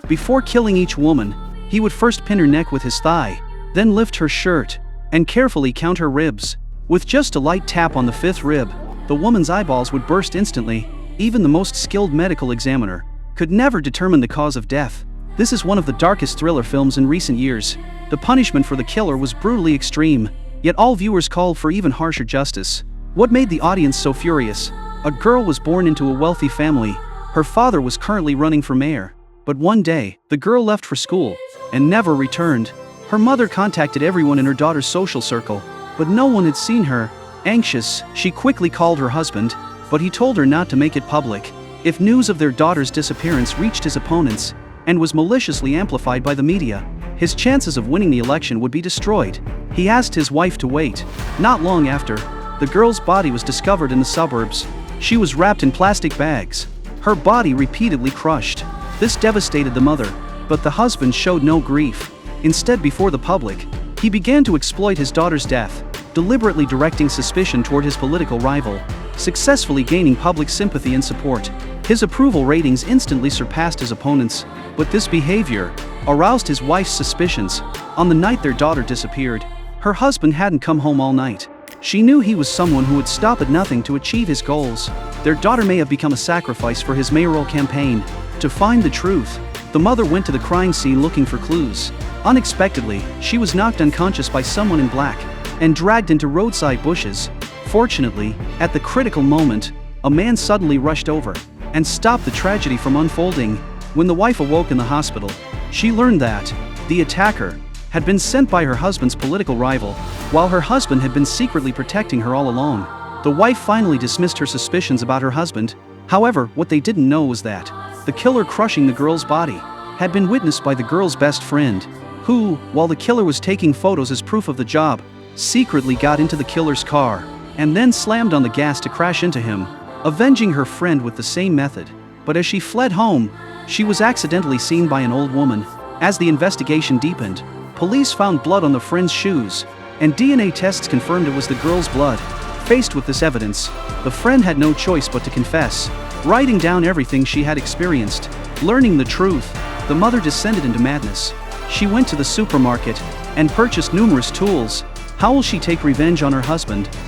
Before killing each woman, he would first pin her neck with his thigh, then lift her shirt, and carefully count her ribs. With just a light tap on the fifth rib, the woman's eyeballs would burst instantly. Even the most skilled medical examiner could never determine the cause of death. This is one of the darkest thriller films in recent years. The punishment for the killer was brutally extreme, yet all viewers called for even harsher justice. What made the audience so furious? A girl was born into a wealthy family. Her father was currently running for mayor. But one day, the girl left for school and never returned. Her mother contacted everyone in her daughter's social circle, but no one had seen her. Anxious, she quickly called her husband, but he told her not to make it public. If news of their daughter's disappearance reached his opponents and was maliciously amplified by the media, his chances of winning the election would be destroyed. He asked his wife to wait. Not long after, the girl's body was discovered in the suburbs. She was wrapped in plastic bags, her body repeatedly crushed. This devastated the mother, but the husband showed no grief. Instead, before the public, he began to exploit his daughter's death, deliberately directing suspicion toward his political rival, successfully gaining public sympathy and support. His approval ratings instantly surpassed his opponents, but this behavior aroused his wife's suspicions. On the night their daughter disappeared, her husband hadn't come home all night. She knew he was someone who would stop at nothing to achieve his goals. Their daughter may have become a sacrifice for his mayoral campaign. To find the truth, the mother went to the crime scene looking for clues. Unexpectedly, she was knocked unconscious by someone in black and dragged into roadside bushes. Fortunately, at the critical moment, a man suddenly rushed over and stopped the tragedy from unfolding. When the wife awoke in the hospital, she learned that the attacker had been sent by her husband's political rival, while her husband had been secretly protecting her all along. The wife finally dismissed her suspicions about her husband. However, what they didn't know was that the killer crushing the girl's body had been witnessed by the girl's best friend, who, while the killer was taking photos as proof of the job, secretly got into the killer's car and then slammed on the gas to crash into him, avenging her friend with the same method. But as she fled home, she was accidentally seen by an old woman. As the investigation deepened, police found blood on the friend's shoes, and DNA tests confirmed it was the girl's blood. Faced with this evidence, the friend had no choice but to confess, writing down everything she had experienced. Learning the truth, the mother descended into madness. She went to the supermarket and purchased numerous tools. How will she take revenge on her husband?